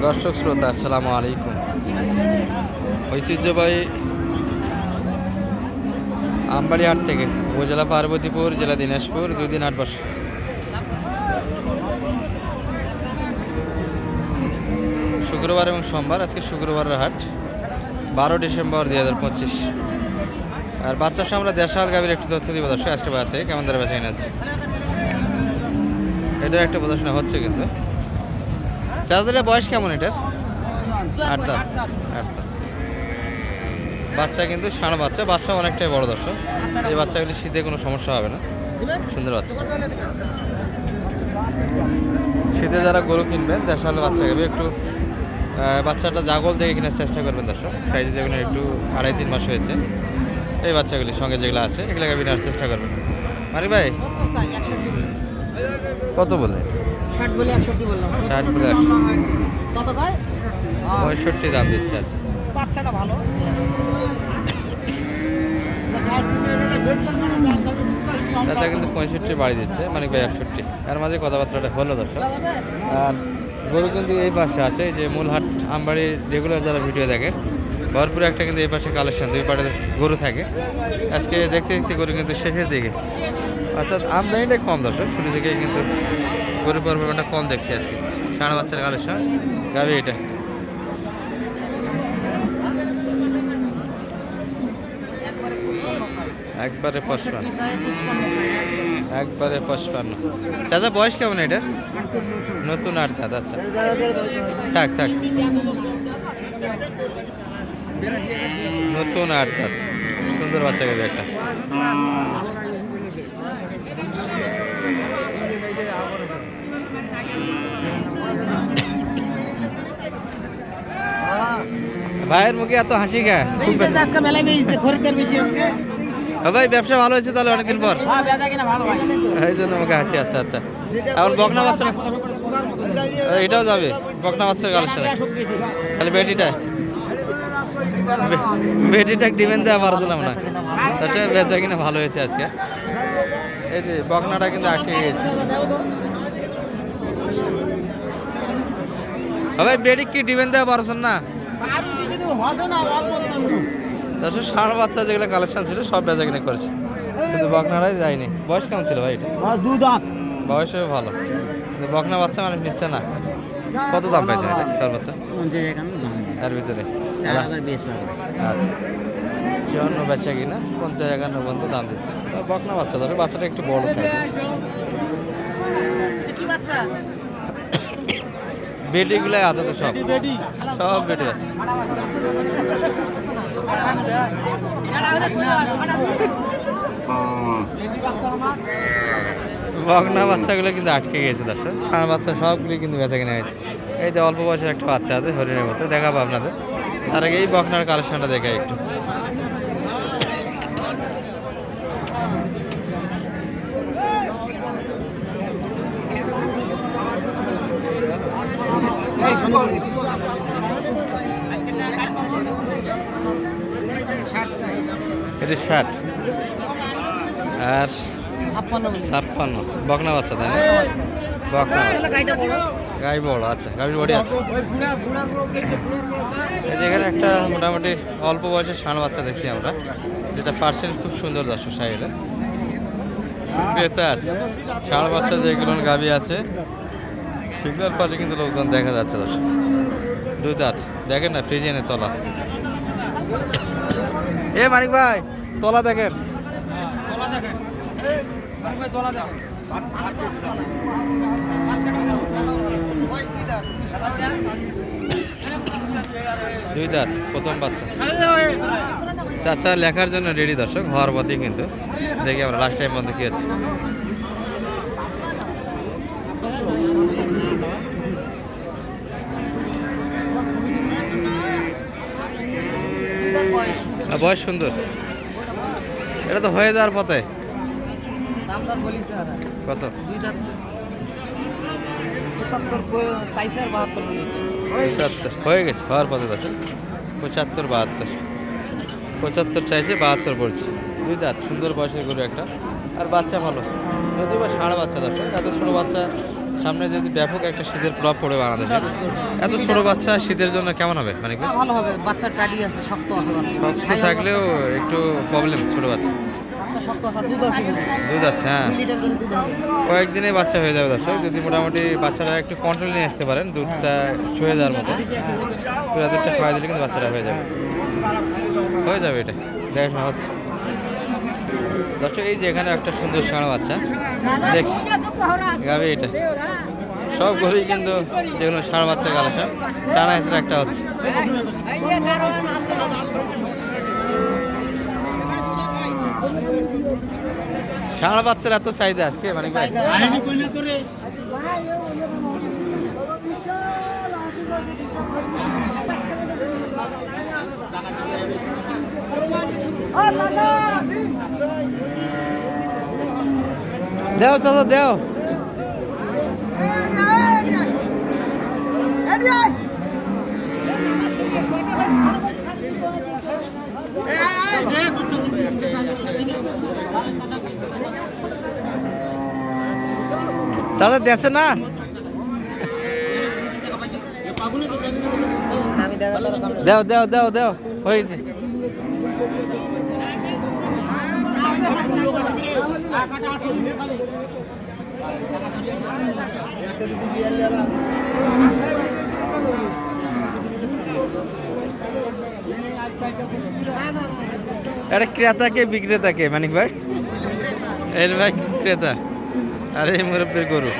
দর্শক শ্রোতা আসসালামু আলাইকুম। ঐতিহ্যবাহী আমবাড়ি হাট থেকে উপজেলা পার্বতীপুর, জেলা দিনাজপুর, 2 দিন 8 বছর। শুক্রবার এবং সোমবার, আজকে শুক্রবারের হাট 12 ডিসেম্বর 2025। আর বাচ্চার সঙ্গে আমরা দেশাল গাভীর একটু তথ্য দিব দর্শক আজকে বাজার থেকে কেমন ধরে বেচা কিনা হচ্ছে। এটার একটা প্রদর্শন হচ্ছে কিন্তু চাঁদের বয়স কেমন এটার? 8 দাঁত। বাচ্চা কিন্তু ষাঁড় বাচ্চা, বাচ্চা অনেকটাই বড় দর্শক। এই বাচ্চাগুলি শীতে কোনো সমস্যা হবে না, সুন্দর বাচ্চা। শীতে যারা গরু কিনবেন দেশাল বাচ্চা গাবে একটু বাচ্চাটা জাগল দেখে কেনার চেষ্টা করবেন দর্শক। সাইজে যেগুলো একটু 2.5-3 মাস হয়েছে এই বাচ্চাগুলির সঙ্গে যেগুলো আছে এগুলোকে নেওয়ার চেষ্টা করবেন। মানিক ভাই কত বলে? 60 বলে 61 বললাম। 60 বলে কত কয়? 65 দাম দিচ্ছে। আচ্ছা, বাচ্চাটা ভালো। চাচা কিন্তু 65 বাড়ি দিচ্ছে, মানিক ভাই 61। এর মাঝে কথাবার্তাটা হলো দর্শক। আর গরু কিন্তু এই পাশে আছে, যে মূল হাট আমবাড়ি রেগুলার যারা ভিডিও দেখে ভরপুর একটা কিন্তু এই পাশে কালেকশন, 2 পাড়ে গরু থাকে। আজকে দেখতে দেখতে গরু কিন্তু শেষের দিকে, অর্থাৎ আমদানিটাই কম দর্শক। শুরু থেকে কিন্তু গরু পরিমাণটা কম দেখছি আজকে। ষাঁড় বাচ্চার কালেকশন গাবি এটা। একবারে 55। চাচা বয়স কেমন এটার? নতুন 8 দাঁত। আচ্ছা, থাক নতুন 8 দাঁত, সুন্দর বাচ্চা গাবি একটা। ভাইয়ের মুখে এত হাসি খায়, আজকে মেলায় বেশি খরিদ্দার বেশি আজকে। ভাই ব্যবসা ভালো হয়েছে তাহলে অনেকদিন পর, হ্যাঁ বেচা কিনা ভালো ভাই। এই জন্য আমাকে হাসি। আচ্ছা, এখন বকনা বাচ্চা এটাও যাবে, বকনা বাচ্চার কালেকশন খালি বেটিটা ডিমেন্ড দেওয়া পারছিলাম না। তাছাড়া বেচা কিনা ভালো হয়েছে আজকে। এই যে বকনাটা কিন্তু আটকে গেছে। ভাই বেটি কি ডিমেন্ড দেওয়া পারছেন না? তাছাড়া ষাঁড় বাচ্চা যেগুলো কালেকশন ছিল সব বেচা কিনা করেছে, কিন্তু বকনাটাই যায়নি। বয়স কেমন ছিল ভাই এটা? 2 দাঁত। বয়সে ভালো, কিন্তু বকনা বাচ্চা মানুষ নিচ্ছে না। কত দাম পাইছে এটা সর্বোচ্চ এর ভিতরে? আচ্ছা, জন্য বেচা কিনা 50-51 পর্যন্ত দাম দিচ্ছে। বকনা বাচ্চা ধরে, বাচ্চাটা একটু বড় সাইজ। বেটিগুলাই আছে তো, সব বেটি আছে। বকনা বাচ্চাগুলো কিন্তু আটকে গেছে দর্শক। ষাঁড় বাচ্চা সবগুলি কিন্তু বেচা কিনা হয়েছে। এই যে অল্প বয়সের একটা বাচ্চা আছে হরিণের মতো, দেখাবো আপনাদের। তার আগে এই বকনার কালেকশনটা দেখাই একটু। এটা 60 আর 56 বকনা বাচ্চা, তাই না? বকনা গাই বড়। আচ্ছা, গাভীর বডি আছে। এখানে একটা মোটামুটি অল্প বয়সের ষাঁড় বাচ্চা দেখছি আমরা, যেটা পার্সেন্ট খুব সুন্দর দর্শক। সাইডে ক্রেতা আছে, ষাঁড় বাচ্চা যেগুলো গাভী আছে সেগুলোর পাশে কিন্তু লোকজন দেখা যাচ্ছে দর্শক। 2 দাঁত দেখেন না, ফ্রিজেনে তলা। এ মানিক ভাই তলা দেখেন, 2 দাঁত প্রথম বাচ্চা। চাচা লেখার জন্য রেডি দর্শক, হওয়ার পথে কিন্তু দেখি আমরা লাস্ট টাইম বন্ধ কি হচ্ছে। বয়স সুন্দর, এটা তো হয়ে যাওয়ার পথে। কত? 2 দাঁত 75 সাইজের 72 বলেছে। 75 হয়ে গেছে, হওয়ার পথে আছে। 75-72, 75 চাইছে, 72 পড়ছে। 2 দাঁত, সুন্দর বয়সের গরু একটা। আর বাচ্চা ভালো, যদিও বা ষাঁড় বাচ্চা দর্শক। এত ছোটো বাচ্চা সামনে যদি ব্যাপক একটা শীতের প্রভাব পড়ে বাংলাদেশে, এত ছোট বাচ্চা শীতের জন্য কেমন হবে মানে হ্যাঁ, ভালো হবে। বাচ্চার টাডি আছে, শক্ত আছে বাচ্চা। শক্ত থাকলেও একটু প্রবলেম ছোট বাচ্চা। বাচ্চা শক্ত আছে, দুধ আছে কিন্তু। দুধ আছে, হ্যাঁ 2 লিটার করে দুধ হবে। কয়েকদিনে বাচ্চা হয়ে যাবে দর্শক, যদি মোটামুটি বাচ্চারা একটু কন্ট্রোল নিয়ে আসতে পারেন, দুধটা ছুঁয়ে যাওয়ার মতো পুরো দুধটা খাওয়াই দিলে কিন্তু বাচ্চারা হয়ে যাবে এটা দেখাশোনা হচ্ছে দর্শক। এই যে এখানে একটা সুন্দর ষাঁড় বাচ্চা দেখছি গাবে, এটা সব গরুই কিন্তু যেগুলো ষাঁড় বাচ্চা কালেকশন, টানা হেসে একটা হচ্ছে। ষাঁড় বাচ্চার এত চাহিদা আজকে মানে ভাই? দেও চলো দেও। চাচা দেছে না, আমি দেখাতে দেও দেও দেও দেও হয়েছে। এটা ক্রেতাকে বিক্রেতাকে মানিক ভাই? এর ভাই ক্রেতা আর এই মুরব্বীর গরু।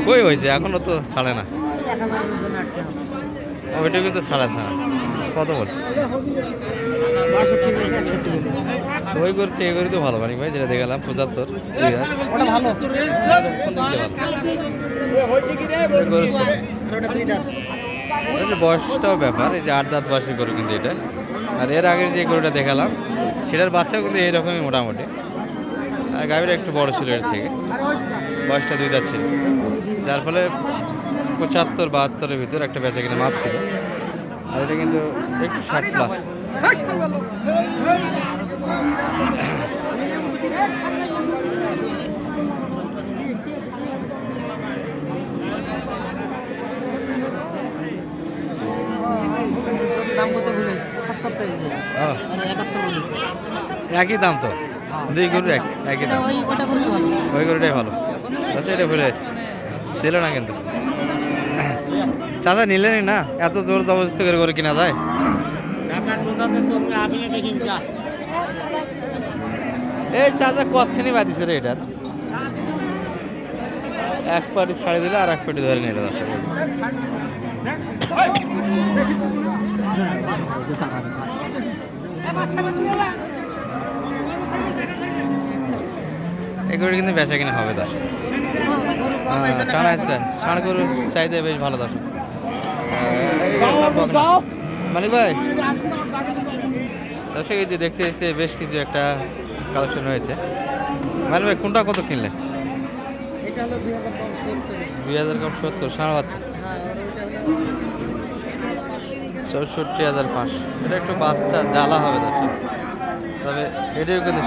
কই হয়েছে এখনো তো ছাড়ে না, ওইটা কিন্তু ছাড়া ছাড়া কত বলছে? তো ওই করতে এই করি তো ভালো মানিক ভাই, যেটা দেখালাম 75 ওটা ভালো। বয়সটাও ব্যাপার, এই যে 8 দাঁত বয়সের গরু কিন্তু এটা। আর এর আগের যে গরুটা দেখালাম সেটার বাচ্চাও কিন্তু এইরকমই মোটামুটি, আর গাভীটা একটু বড় ছিল এর থেকে, বয়সটা 2 দাঁত ছিল, যার ফলে 75-72-এর ভিতর একটা বেচা কিনা মাপ ছিল। আর এটা কিন্তু একটু 60 প্লাস। দাম কত ভুলে 70 চাইছে হ্যাঁ, আর 71 বলেছে। একই দাম তো, দুই গরু একই দাম। ওটা করবি ভালো। ওই গরুটাই ভালো। আচ্ছা এটা ভুলে আছে, দিল না কিন্তু চাচা নিলেনি না, এত জোর জবরদস্তি করে গরু কিনা যায়? এই চাচা কতখানি বাদিছে রে এটা? এক পাটি ছাড়ে দিলে আর এক পাটি ধরে নিয়ে এটা দর্শক। এই গরু কিন্তু বেচা কিনা হবে দর্শক। টানা ষাঁড় গরু চাইতে বেশ ভালো দর্শক। মানিক ভাই দর্শক, এই যে দেখতে দেখতে বেশ কিছু একটা কালেকশন হয়েছে। মানিক ভাই কোনটা কত কিনলে? এটা হলো 2070 কম 70 ষাঁড় বাচ্চা, হ্যাঁ, আর ওইটা হলো 64,500। এটা একটু বাচ্চা জ্বালা হবে দর্শক, তবে এটাও কিন্তু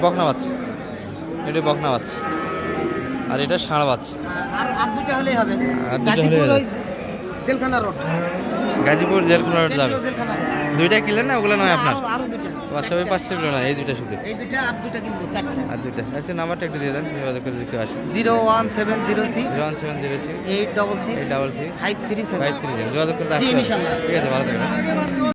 বকনা বাচ্চা, এটা বকনা বাচ্চা আর এটা ষাঁড় বাচ্চা। আর দুটো হলেই হবে। আর দুটো হলেই গাজীপুর হবে। ওই জেলখানা রোড, গাজীপুর জেলখানা রোড যাবে। জেলখানা রোড। দুইটা কিনলেন না, ওগুলো নয় আপনার? আরো দুটো। আচ্ছা ওই 5 ছিল না, এই দুইটা শুধু? এই দুটো আর দুটো কিনবো, 4টা। আর দুইটা। আচ্ছা নাম্বারটা একটু দিয়ে দেন, যোগাযোগ করে যদি কেউ আসে। 01706 01706 866 866 537। 537 যোগাযোগ করে জি, আসতে হবে। ইনশাআল্লাহ। ঠিক আছে, ভালো থাকবেন।